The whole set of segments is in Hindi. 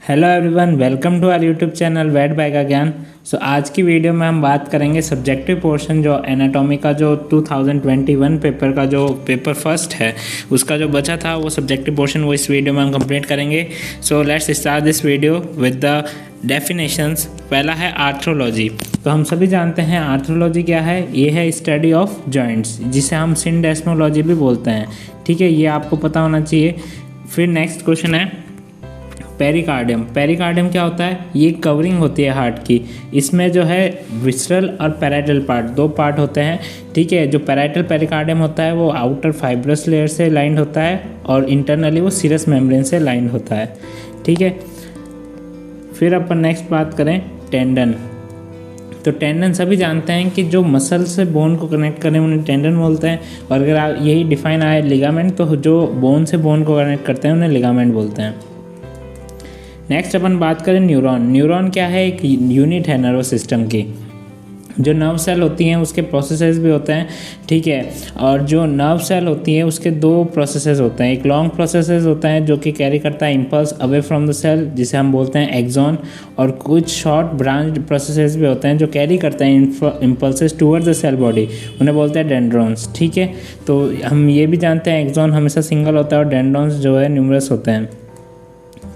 Hello everyone, welcome to our YouTube channel Ved बाय का ज्ञान। आज की वीडियो में हम बात करेंगे सब्जेक्टिव पोर्शन जो एनाटॉमी का जो 2021 पेपर का जो पेपर फर्स्ट है उसका जो बचा था वो सब्जेक्टिव पोर्शन वो इस वीडियो में हम कंप्लीट करेंगे। So let's start this video with the definitions. पहला है आर्थ्रोलॉजी। तो हम सभी जानते हैं आर्थ्रोलॉजी क्या है। ये है स्टडी ऑफ जॉइंट्स, जिसे हम सिंडेस्मोलॉजी भी बोलते हैं। ठीक है, ये आपको पता होना चाहिए। फिर नेक्स्ट क्वेश्चन है पेरिकार्डियम। पेरिकार्डियम क्या होता है? ये कवरिंग होती है हार्ट की। इसमें जो है विसरल और पैराइटल पार्ट, दो पार्ट होते हैं। ठीक है, जो पैराइटल पेरिकार्डियम होता है वो आउटर फाइब्रस लेयर से लाइंड होता है और इंटरनली वो सीरस मेम्ब्रेन से लाइंड होता है। ठीक है, फिर अपन नेक्स्ट बात करें टेंडन। तो टेंडन सभी जानते हैं कि जो मसल से बोन को कनेक्ट करें उन्हें टेंडन बोलते हैं। और अगर आप यही डिफाइन आए लिगामेंट, तो जो बोन से बोन को कनेक्ट करते हैं उन्हें लिगामेंट बोलते हैं। नेक्स्ट अपन बात करें न्यूरॉन। न्यूरॉन क्या है? एक यूनिट है नर्वस सिस्टम की। जो नर्व सेल होती हैं उसके प्रोसेसेस भी होते हैं। ठीक है, और जो नर्व सेल होती है उसके दो प्रोसेसेस होते हैं। एक लॉन्ग प्रोसेसेस होता है जो कि कैरी करता है impulse away from the cell, जिसे हम बोलते हैं एक्सॉन। और कुछ शॉर्ट ब्रांच प्रोसेसेस भी होते हैं जो कैरी करते हैं impulses towards the cell body, उन्हें बोलते हैं डेंड्रॉन्स। ठीक है, तो हम ये भी जानते हैं एक्सॉन हमेशा सिंगल होता है और डेंड्रॉन्स जो है न्यूमरस होते हैं।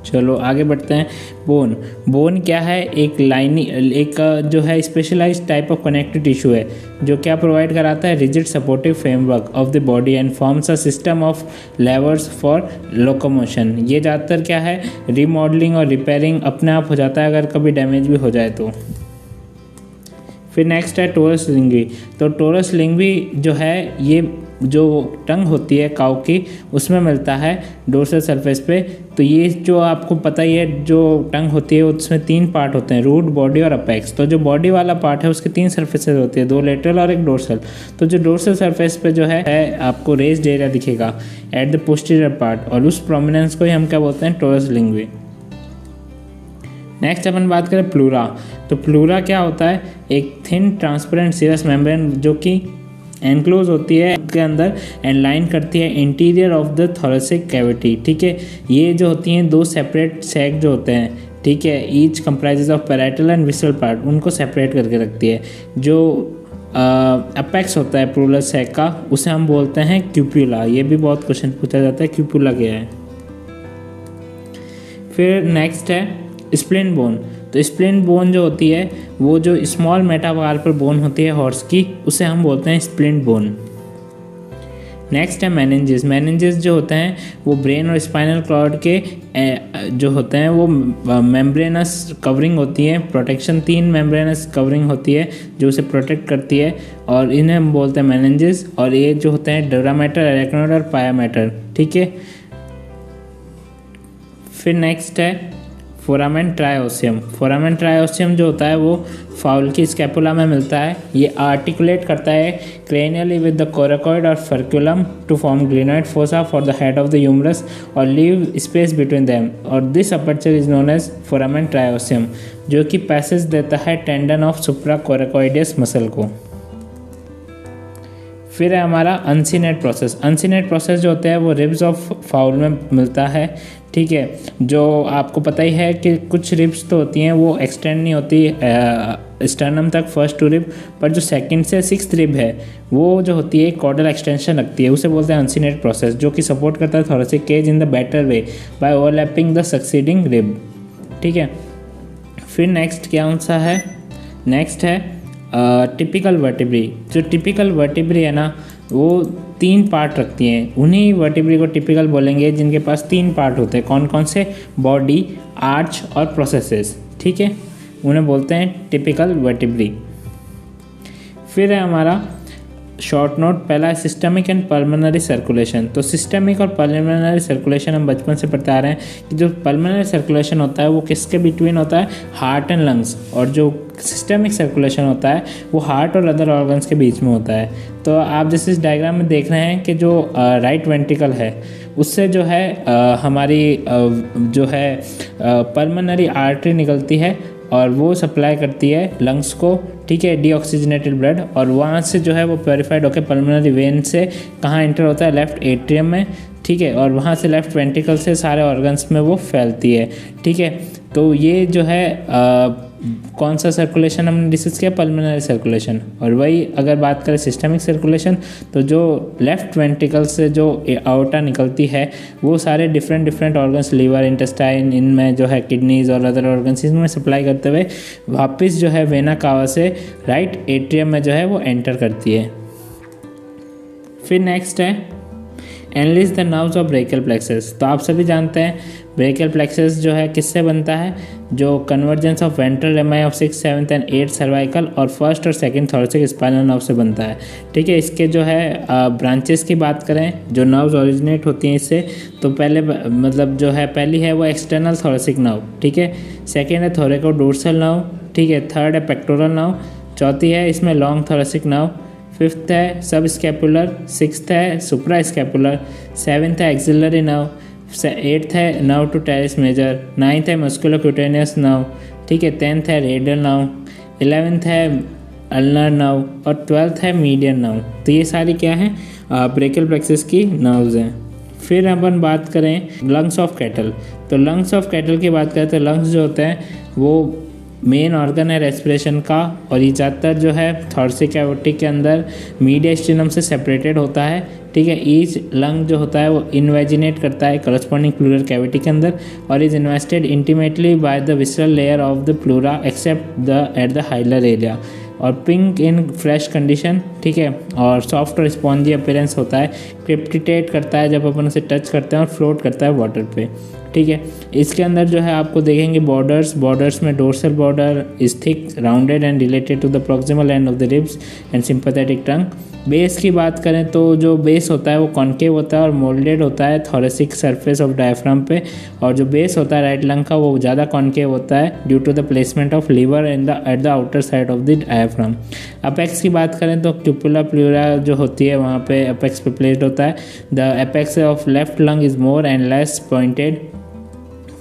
चलो आगे बढ़ते हैं। बोन। बोन क्या है? एक एक जो है specialised type of connective tissue है जो क्या प्रोवाइड कराता है? Rigid supportive framework of the body and forms a system of levers for locomotion. ये ज़्यादातर क्या है? रीमॉडलिंग और रिपेयरिंग अपने आप हो जाता है अगर कभी डैमेज भी हो जाए तो। फिर नेक्स्ट है टोरस लिंग्वी। तो टोरस लिंग्वी जो है ये जो टंग होती है काऊ की उसमें मिलता है डोर्सल सरफेस पे। तो ये जो आपको पता ही है, जो टंग होती है उसमें तीन पार्ट होते हैं, रूट, बॉडी और अपेक्स। तो जो बॉडी वाला पार्ट है उसके तीन सरफेसेस होती है, दो लेटरल और एक डोर्सल। तो जो डोर्सल सरफेस पे जो है आपको रेस्ड एरिया दिखेगा एट द पोस्टीरियर पार्ट, और उस प्रोमिनेंस को ही हम क्या बोलते हैं? टोरस लिंग्वी। नेक्स्ट अपन बात करें प्लूरा। तो प्लूरा क्या होता है? एक थिन ट्रांसपेरेंट सीरस मेम्ब्रेन जो कि एनक्लोज होती है के अंदर एंड लाइन करती है interior of the thoracic cavity. ठीक है, ये जो होती हैं दो सेपरेट सैक जो होते हैं, ठीक है, each comprises of parietal and visceral part, उनको सेपरेट करके रखती है। जो अपेक्स होता है प्लूरल सैक का उसे हम बोलते हैं क्यूपुला। ये भी बहुत क्वेश्चन पूछा जाता है, क्यूपुला क्या है। फिर नेक्स्ट है स्प्लिन बोन। तो स्प्लिन बोन जो होती है वो जो स्मॉल मेटाकार्पल बोन होती है हॉर्स की, उसे हम बोलते हैं स्प्लिन बोन। नेक्स्ट है मेनिंजेस। मेनिंजेस जो होते हैं वो ब्रेन और स्पाइनल कॉर्ड के जो होते हैं वो मेम्ब्रेनस कवरिंग होती है, प्रोटेक्शन, तीन मेम्ब्रेनस कवरिंग होती है जो उसे प्रोटेक्ट करती है, और इन्हें हम बोलते हैं मेनिंजेस। और ये जो होते हैं डोरा मैटर, एरेक्नोइड और पाया मैटर। ठीक है, फिर नेक्स्ट है फोरामेन ट्रायोसियम। फोरामेन ट्रायोसियम जो होता है वो फाउल की स्कैपुला में मिलता है। ये आर्टिकुलेट करता है क्रेनियली विद द कोराकॉइड और furculum to form glenoid fossa for the head of the humerus और लीव स्पेस बिटवीन देम, और this aperture is known as foramen triosseum, जो कि पैसेज देता है tendon of supracoracoideus muscle को। फिर है हमारा अनसीनेट प्रोसेस। अनसीनेट प्रोसेस जो होता है वो रिब्स ऑफ फाउल में मिलता है। ठीक है, जो आपको पता ही है कि कुछ रिब्स तो होती हैं वो एक्सटेंड नहीं होती स्टर्नम तक, फर्स्ट टू रिब, पर जो सेकंड से सिक्स्थ रिब है वो जो होती है कॉर्डल एक्सटेंशन रखती है, उसे बोलते हैं अनसीनेट प्रोसेस, जो कि सपोर्ट करता है thoracic cage in the better way by overlapping the succeeding rib. ठीक है, फिर नेक्स्ट क्या सा है? नेक्स्ट है टिपिकल वर्टिब्री। जो टिपिकल वर्टिब्री है ना वो तीन पार्ट रखती हैं, उन्हीं वर्टिब्री को टिपिकल बोलेंगे जिनके पास तीन पार्ट होते हैं। कौन कौन से? बॉडी, आर्च और प्रोसेसेस। ठीक है, उन्हें बोलते हैं टिपिकल वर्टिब्री। फिर है हमारा शॉर्ट नोट। पहला है सिस्टमिक एंड पल्मोनरी सर्कुलेशन। तो सिस्टमिक और पल्मोनरी सर्कुलेशन हम बचपन से पढ़ते आ रहे हैं कि जो पल्मोनरी सर्कुलेशन होता है वो किसके बिटवीन होता है? Heart and lungs. और जो सिस्टमिक सर्कुलेशन होता है वो हार्ट और अदर ऑर्गन्स के बीच में होता है। तो आप जैसे इस डायग्राम में देख रहे हैं कि जो राइट वेंट्रिकल है उससे जो है हमारी जो है पल्मोनरी आर्टरी निकलती है और वो सप्लाई करती है लंग्स को। ठीक है, डीऑक्सीजनेटेड ब्लड, और वहाँ से जो है वो प्योरीफाइड होकर पल्मोनरी वेन से कहाँ एंटर होता है? लेफ्ट एट्रियम में। ठीक है, और वहाँ से लेफ्ट वेंट्रिकल से सारे ऑर्गन्स में वो फैलती है। ठीक है, तो ये जो है कौन सा सर्कुलेशन हमने डिस्कस किया, पल्मोनरी सर्कुलेशन। और वही अगर बात करें सिस्टमिक सर्कुलेशन, तो जो लेफ्ट वेंट्रिकल से जो आउटा निकलती है वो सारे डिफरेंट ऑर्गन्स, लीवर, इंटेस्टाइन, इनमें जो है किडनीज और अदर ऑर्गन्स इसमें सप्लाई करते हुए वापस जो है वेना कावा से राइट एट्रियम में जो है वो एंटर करती है। फिर नेक्स्ट है analyse the nerves of brachial plexus. तो आप सभी जानते हैं ब्रेकियल प्लेक्सस जो है किससे बनता है, जो कन्वर्जेंस ऑफ वेंट्रल एमाई ऑफ 6th, 7th and 8th cervical और फर्स्ट और सेकंड थोरेसिक स्पाइनल नर्व से बनता है। ठीक है, इसके जो है ब्रांचेस की बात करें, जो नर्व्स ओरिजिनेट होती हैं इससे, तो पहले मतलब जो है पहली है वो एक्सटर्नल थोरेसिक नर्व। ठीक है, सेकेंड है थोरेको डोर्सल नर्व। ठीक है, थर्ड है पेक्टोरल नर्व, चौथी है इसमें लॉन्ग थोरेसिक नर्व, फिफ्थ है सब स्कैपुलर, सिक्स्थ है सुप्रा स्कैपुलर, सेवन्थ है एक्सिलरी नर्व, एट्थ है nerve to teres major, ninth है मस्कुलोक्यूटेनियस नर्व। ठीक है, 10th है रेडियल नर्व, 11th है अल्नर नर्व और 12th है मीडियन नर्व। तो ये सारी क्या है ब्रेकियल प्लेक्सस की नर्व्स हैं। फिर अपन बात करें लंग्स ऑफ कैटल। तो लंग्स ऑफ कैटल की बात करें तो लंग्स जो होते हैं वो मेन ऑर्गन है रेस्पिरेशन का, और ये ज़्यादातर जो है थोरेसिक कैविटी के अंदर मीडियस्टिनम से सेपरेटेड होता है। ठीक है, ईच लंग जो होता है वो इन्वेजिनेट करता है करस्पॉन्डिंग प्लूरल कैविटी के अंदर और is invested intimately by the visceral layer of the pleura except the at the hilar area, और पिंक इन फ्रेश कंडीशन। ठीक है, और सॉफ्ट और स्पॉन्जी अपीयरेंस होता है, क्रिप्टिटेट करता है जब अपन उसे टच करते हैं और फ्लोट करता है वाटर पे। ठीक है, इसके अंदर जो है आपको देखेंगे बॉर्डर्स में dorsal border is thick, rounded and related to the proximal end of the ribs and sympathetic trunk. Base की बात करें तो जो बेस होता है वो कॉन्केव होता है और मोल्डेड होता है थोरेसिक सरफेस ऑफ डायफ्राम पे, और जो बेस होता है राइट लंग का वो ज़्यादा कॉन्केव होता है due to the placement of liver in the at the outer side of the diaphragm. Apex की बात करें तो क्यूपुला प्लूरा जो होती है वहाँ पे अपेक्स पे प्लेस्ड होता है। The apex of left lung is more and less pointed.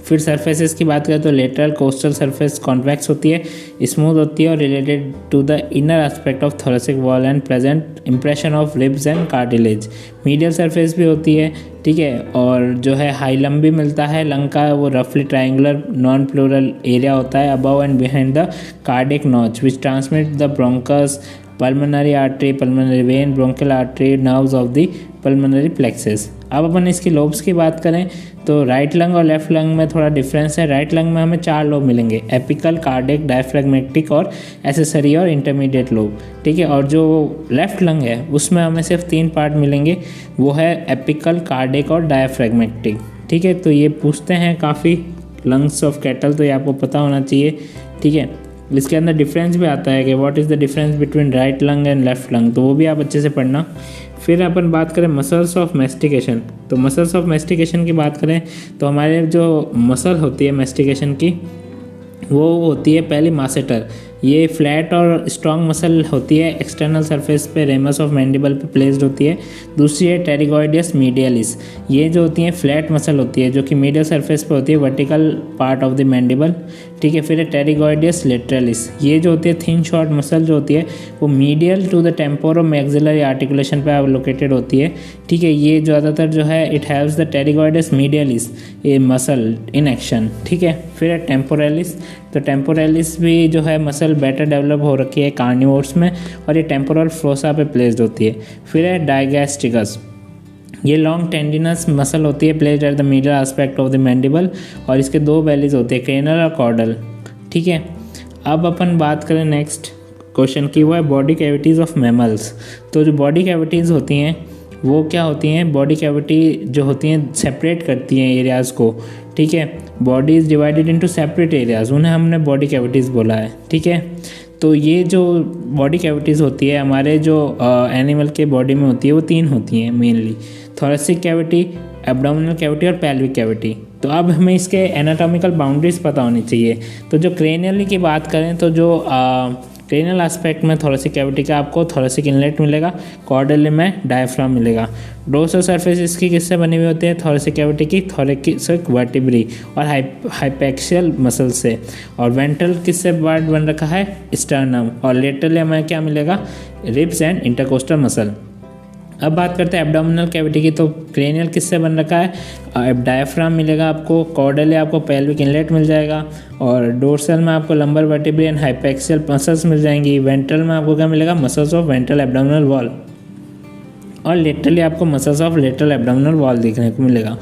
फिर सरफेसेस की बात करें तो लेटरल कोस्टल सरफेस कॉन्वेक्स होती है, स्मूथ होती है और related to the inner aspect of thoracic wall and present impression of ribs and cartilage. Medial surface भी होती है। ठीक है, और जो है हाइलम भी मिलता है लंग का, वो रफली ट्राइंगुलर नॉन प्लूरल एरिया होता है above and behind the cardiac notch which transmit the bronchus, pulmonary artery, pulmonary vein, bronchial artery, nerves of the pulmonary plexus. अब अपन इसकी लोब्स की बात करें तो राइट लंग और लेफ्ट लंग में थोड़ा डिफरेंस है। राइट लंग में हमें 4 लोब मिलेंगे, एपिकल, कार्डियक, डायफ्रैग्मेटिक और एसेसरी और इंटरमीडिएट लोब। ठीक है, और जो लेफ्ट लंग है उसमें हमें सिर्फ 3 पार्ट मिलेंगे, वो है एपिकल, कार्डियक और डायफ्रैग्मेटिक। ठीक है, तो ये पूछते हैं काफ़ी लंग्स ऑफ कैटल, तो ये आपको पता होना चाहिए। ठीक है, इसके अंदर डिफरेंस भी आता है कि what is the difference between right lung and left lung, तो वो भी आप अच्छे से पढ़ना। फिर अपन बात करें मसल्स ऑफ मैस्टिकेशन। तो मसल्स ऑफ मैस्टिकेशन की बात करें तो हमारे जो मसल होती है मैस्टिकेशन की वो होती है पहली मासेटर। ये फ्लैट और स्ट्रॉन्ग मसल होती है, एक्सटर्नल सरफेस पे रेमस ऑफ मैंडिबल पे प्लेस्ड होती है। दूसरी है टेरिगॉइडियस मीडियलिस, ये जो होती है फ्लैट मसल होती है जो कि मीडियल सरफेस पे होती है, vertical part of the mandible. ठीक है, फिर है टेरिगॉइडियस लेटरलिस, ये जो होती है थिन शॉर्ट मसल जो होती है वो medial to the temporo maxillary articulation पे लोकेटेड होती है। ठीक है, ये ज़्यादातर जो है it haves the pterygoideus medialis a muscle in action. ठीक है, फिर है टेम्पोरलिस, तो टेम्पोरलिस भी जो है मसल बेटर डेवलप हो रखी है कार्निवोर्स में और ये टेम्पोरल फ्लोसा पे प्लेस्ड होती है। फिर है डायगैस्ट्रिकस, ये लॉन्ग टेंडिनस मसल होती है placed at the medial aspect of the mandible और इसके 2 बेलीज होते हैं, क्रेनल और कॉर्डल। ठीक है, अब अपन बात करें नेक्स्ट क्वेश्चन की, वो है बॉडी कैविटीज़ ऑफ मैमल्स। तो जो बॉडी कैविटीज़ होती हैं वो क्या होती हैं, बॉडी कैविटी जो होती हैं सेपरेट करती हैं एरियाज़ को। ठीक है, body is divided into separate areas, उन्हें हमने बॉडी कैविटीज़ बोला है। ठीक है, तो ये जो बॉडी कैविटीज़ होती है हमारे जो एनिमल के बॉडी में होती है वो 3 होती हैं mainly, thoracic cavity, abdominal cavity और पेल्विक कैविटी। तो अब हमें इसके एनाटॉमिकल बाउंड्रीज पता होनी चाहिए। तो जो क्रेनियली की बात करें तो जो क्रेनियल एस्पेक्ट में थोरेसिक कैविटी का आपको थोरेसिक इनलेट मिलेगा, कॉर्डल में डायफ्राम मिलेगा। डोर्सल सरफेस इसकी किससे बनी हुई होती है, थोरेसिक कैविटी की थोरेसिक वर्टिब्री और हाइपेक्सियल मसल से, और वेंट्रल किससे पार्ट बन रखा है, स्टर्नम, और लेटरली हमें क्या मिलेगा, रिब्स एंड इंटरकोस्टल मसल। अब बात करते हैं एब्डोमिनल कैविटी की। तो क्रेनियल किससे बन रखा है? डायफ्राम मिलेगा आपको, कॉर्डल आपको पेल्विक इनलेट मिल जाएगा, और डोर्सल में आपको लंबर वर्टिब्रे एंड हाइपेक्सियल मसल्स मिल जाएंगी। वेंट्रल में आपको क्या मिलेगा? Muscles of ventral abdominal wall, और लेटरली आपको muscles of lateral abdominal wall देखने को मिलेगा।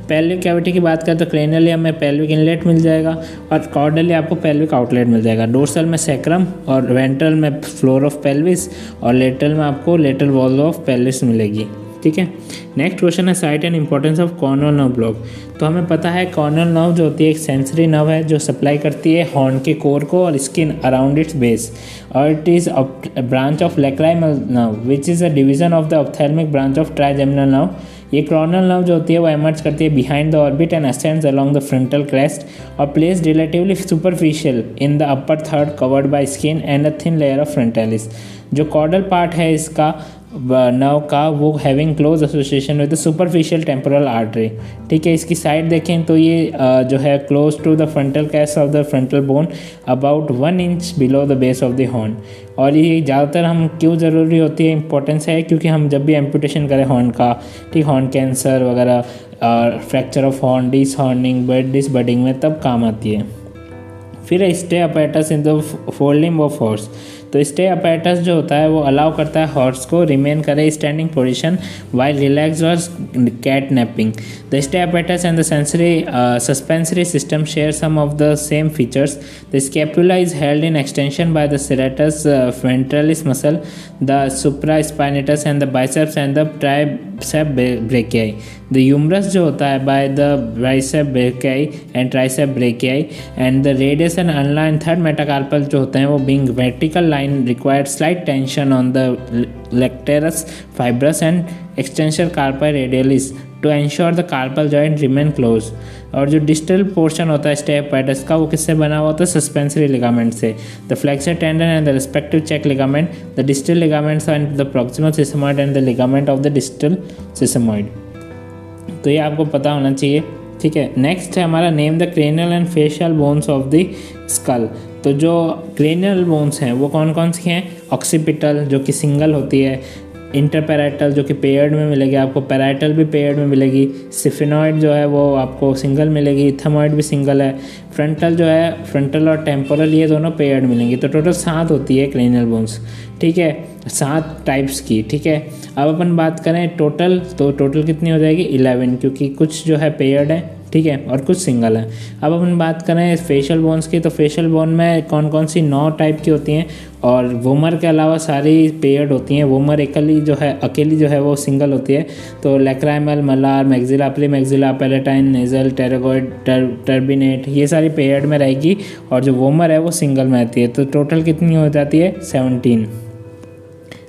पेल्विक कैविटी की बात करें तो क्रेनियली हमें पेल्विक इनलेट मिल जाएगा, और कॉर्डली आपको पेल्विक आउटलेट मिल जाएगा। डोर्सल में सैक्रम, और वेंट्रल में फ्लोर ऑफ पेल्विस, और लेटरल में आपको लेटरल वॉल ऑफ पेल्विस मिलेगी। ठीक है। नेक्स्ट क्वेश्चन है site and importance of Cornell nerve block. तो हमें पता है कॉर्नल नर्व जो होती है एक सेंसरी नर्व है जो सप्लाई करती है हॉर्न के कोर को और स्किन अराउंड इट्स बेस, और it is a branch of lacrimal nerve which is a division of the ophthalmic branch of trigeminal nerve. ये कॉर्नल नर्व जो होती है वो एमर्ज करती है behind the orbit and ascends along the frontal crest और placed relatively superficial in the upper third covered by skin and a thin layer of frontalis. जो कॉर्डल पार्ट है इसका नर्व का वो having close association with the superficial temporal artery. ठीक है। इसकी साइड देखें तो ये जो है close to the frontal case of the frontal bone about 1 inch below the base of the horn. और ये ज़्यादातर हम क्यों ज़रूरी होती है, इंपॉर्टेंस है क्योंकि हम जब भी एम्पुटेशन करें हॉर्न का, ठीक, हॉर्न कैंसर वगैरह, fracture of horn, dehorning, disbudding में तब काम आती है। फिर stay apparatus in the folding of horse. तो स्टे अपैरेटस जो होता है वो अलाउ करता है हॉर्स को रिमेन करे स्टैंडिंग पोजीशन वाइल रिलैक्स और cat napping. The stay apparatus and the sensory suspensory system share some of the same features. The scapula is held in extension by the serratus ventralis muscle, the supraspinatus and the biceps and the tricep brachii. The humerus जो होता है by the bicep brachii and tricep brachii, and the radius and inline third metacarpal जो होते हैं वो being vertical line required slight tension on the lacteus fibrous and extensor carpi radialis to ensure the carpal joint remain closed। और जो डिस्टल पोर्शन होता है स्टे अपैरेटस का वो किससे बना हुआ होता है? सस्पेंसरी लिगामेंट से। The flexor tendon and the respective check ligament, the distal ligaments and the proximal sesamoid and the ligament of the distal sesamoid. तो ये आपको पता होना चाहिए। ठीक है। नेक्स्ट है हमारा name the cranial and facial bones of the skull. तो जो क्रेनियल बोन्स हैं वो कौन कौन सी हैं? ऑक्सीपिटल जो कि सिंगल होती है, इंटरपैराइटल जो कि पेयर्ड में मिलेगी आपको, पैराइटल भी पेयर्ड में मिलेगी, सिफिनॉइड जो है वो आपको सिंगल मिलेगी, थर्मॉइड भी सिंगल है, फ्रंटल जो है फ्रंटल और टेम्पोरल ये दोनों पेयर्ड मिलेंगी। तो टोटल 7 होती है क्रेनियल बोन्स। ठीक है, 7 टाइप्स की। ठीक है। अब अपन बात करें टोटल, तो टोटल कितनी हो जाएगी? 11, क्योंकि कुछ जो है पेयर्ड है, ठीक है, और कुछ सिंगल है। अब अपन बात करें फेशियल बोन्स की, तो फेशियल बोन में कौन कौन सी 9 टाइप की होती हैं, और वोमर के अलावा सारी पेयर्ड होती हैं। वोमर अकेली जो है वो सिंगल होती है। तो lacrimal, malar, maxilla, premaxilla, palatine, nasal, pterygoid, turbinate, ये सारी पेयर्ड में रहेगी, और जो वोमर है वो सिंगल में आती है। तो टोटल कितनी हो जाती है? 17।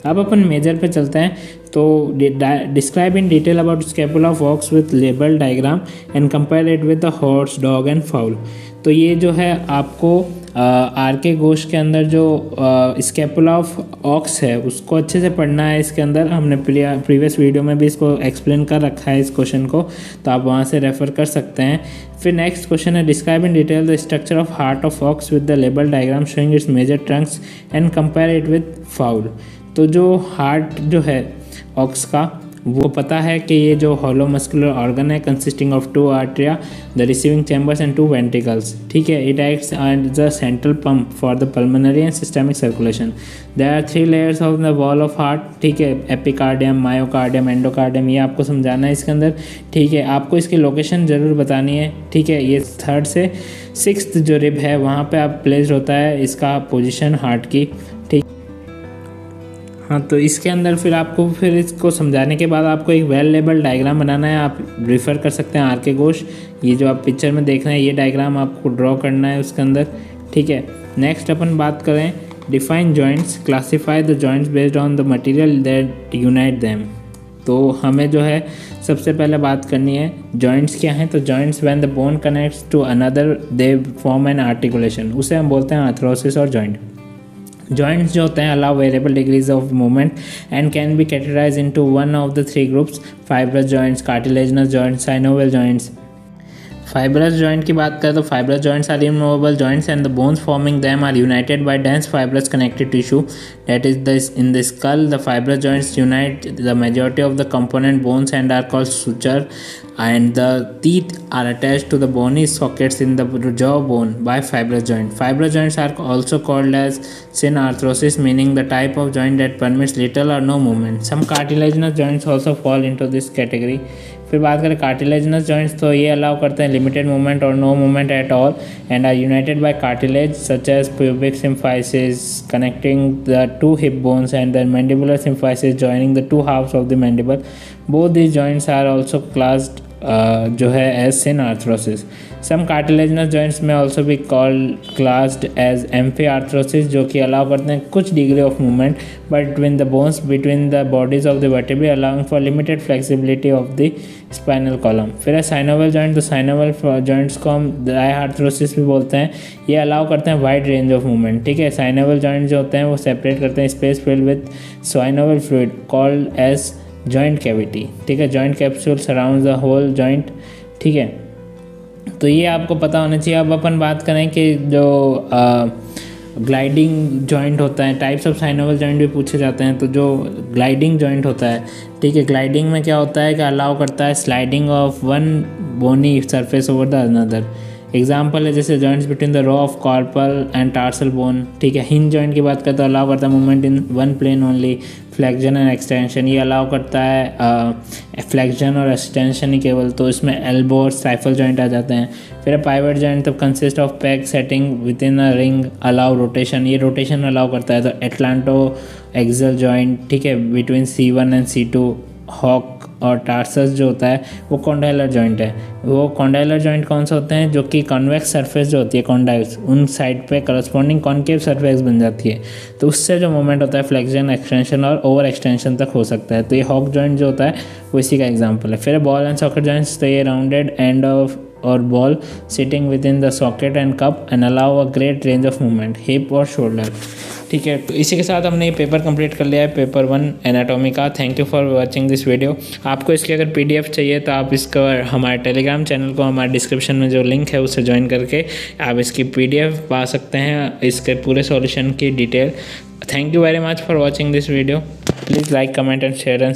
अब अपन मेजर पे चलते हैं। तो describe in detail about scapula of aux with label diagram and compare it with the horse, dog and foul. तो ये जो है आपको आर के घोष के अंदर जो स्कैपुला ऑफ ऑक्स है उसको अच्छे से पढ़ना है। इसके अंदर हमने प्रीवियस वीडियो में भी इसको एक्सप्लेन कर रखा है इस क्वेश्चन को, तो आप वहाँ से रेफर कर सकते हैं। फिर नेक्स्ट क्वेश्चन है describe in detail the structure of heart of ox with the label diagram showing its major trunks and compare it with fowl. तो जो हार्ट जो है ऑक्स का वो पता है कि ये जो हॉलो मस्कुलर ऑर्गन है consisting of 2 atria, the receiving chambers and 2 ventricles. ठीक है। It acts as the central pump for the pulmonary and systemic circulation. There are 3 layers of the wall of heart. ठीक है। एपिकार्डियम, मायोकार्डियम, एंडोकार्डियम, ये आपको समझाना है इसके अंदर। ठीक है। आपको इसकी लोकेशन ज़रूर बतानी है। ठीक है। ये 3rd से 6th जो रिब है वहाँ पर आप प्लेस्ड होता है इसका पोजिशन हार्ट की। ठीक। हाँ, तो इसके अंदर फिर आपको फिर इसको समझाने के बाद आपको एक वेल लेबल डायग्राम बनाना है। आप रिफ़र कर सकते हैं आर के घोष। ये जो आप पिक्चर में देख रहे हैं ये डायग्राम आपको ड्रॉ करना है उसके अंदर। ठीक है। नेक्स्ट अपन बात करें define joints, classify the joints based on the material that unite them. तो हमें जो है सबसे पहले बात करनी है जॉइंट्स क्या हैं। तो joints when the bone connects to another they form an articulation, उसे हम बोलते हैं आर्थरोसिस और जॉइंट। जॉइंट्स जो होते हैं allow variable degrees of movement and can be categorise into one of the 3 groups: fibrous joints, cartilaginous joints, synovial joints. Fibrous joint की बात करें तो fibrous joints are immovable joints and the bones forming them are united by dense fibrous connective tissue that is this in the skull. The fibrous joints unite the majority of the component bones and are called suture, and the teeth are attached to the bony sockets in the jawbone by fibrous joint. Fibrous joints are also called as synarthrosis, meaning the type of joint that permits little or no movement. Some cartilaginous joints also fall into this category. फिर बात करें कार्टिलेजिनस जॉइंट्स तो ये अलाउ करते हैं लिमिटेड मूवमेंट और no movement at all and are united by cartilage such as pubic symphysis connecting the two hip bones and the mandibular symphysis joining the two halves of the mandible. Both these joints are also classed जो है एज synarthrosis. सम कार्टिलेजिनस जॉइंट्स में ऑल्सो भी क्लास्ड एज एम्फीआर्थ्रोसिस जो कि अलाउ करते हैं कुछ degree of movement but between the bones between the bodies of the vertebrae allowing for limited flexibility of the spinal column. फिर है साइनोवल जॉइंट. तो साइनोवल जॉइंट्स को हम डायआर्थ्रोसिस भी बोलते हैं. ये अलाउ करते हैं वाइड रेंज ऑफ मूवमेंट. ठीक है, साइनोवल जॉइंट जो होते हैं वो सेपरेट करते हैं space filled with synovial fluid called as joint cavity. ठीक है, joint capsule surrounds the whole joint. ठीक है, तो ये आपको पता होना चाहिए. अब अपन बात करें कि जो ग्लाइडिंग जॉइंट होता है, टाइप्स ऑफ साइनोवल जॉइंट भी पूछे जाते हैं. तो जो ग्लाइडिंग जॉइंट होता है, ठीक है, ग्लाइडिंग में क्या होता है कि अलाउ करता है sliding of one bony surface over the another. Example है जैसे joints between the row of carpal and tarsal bone. ठीक है, हिंज जॉइंट की बात करें तो अलाउ करता है movement in one plane only. Flexion and extension ये अलाउ करता है फ्लेक्जन और एक्सटेंशन ही केवल. तो इसमें एल्बो और साइफल जॉइंट आ जाते हैं. फिर पाइवट जॉइंट तो consist of peg setting within a ring allow rotation. ये रोटेशन अलाउ करता है. तो एटलांटो एक्सल जॉइंट, ठीक है, between C1 and C2. Hock और टार्सस जो होता है वो कॉन्डाइलर जॉइंट है. वो कॉन्डाइलर जॉइंट कौन से होते हैं जो कि कॉन्वेक्स सरफेस जो होती है कॉन्डाइल्स उन साइड पे करस्पॉन्डिंग कॉन्केव सरफेस बन जाती है. तो उससे जो मूवमेंट होता है फ्लेक्शन एक्सटेंशन और ओवर एक्सटेंशन तक हो सकता है. तो ये हॉक जॉइंट जो होता है वो इसी का एग्जाम्पल है. फिर बॉल एंड सॉकेट जॉइंट्स. तो ये राउंडेड एंड ऑफ और ball sitting with in the socket and cup and allow a great range of movement hip और शोल्डर. ठीक है, तो इसी के साथ हमने ये पेपर कंप्लीट कर लिया है, पेपर 1 एनाटॉमी का. Thank you for watching this video. आपको इसकी अगर PDF चाहिए तो आप इसका हमारे टेलीग्राम चैनल को हमारे डिस्क्रिप्शन में जो लिंक है उससे ज्वाइन करके आप इसकी PDF पा सकते हैं, इसके पूरे सॉल्यूशन की detail. Thank you very much for watching this video. Please like, comment and share and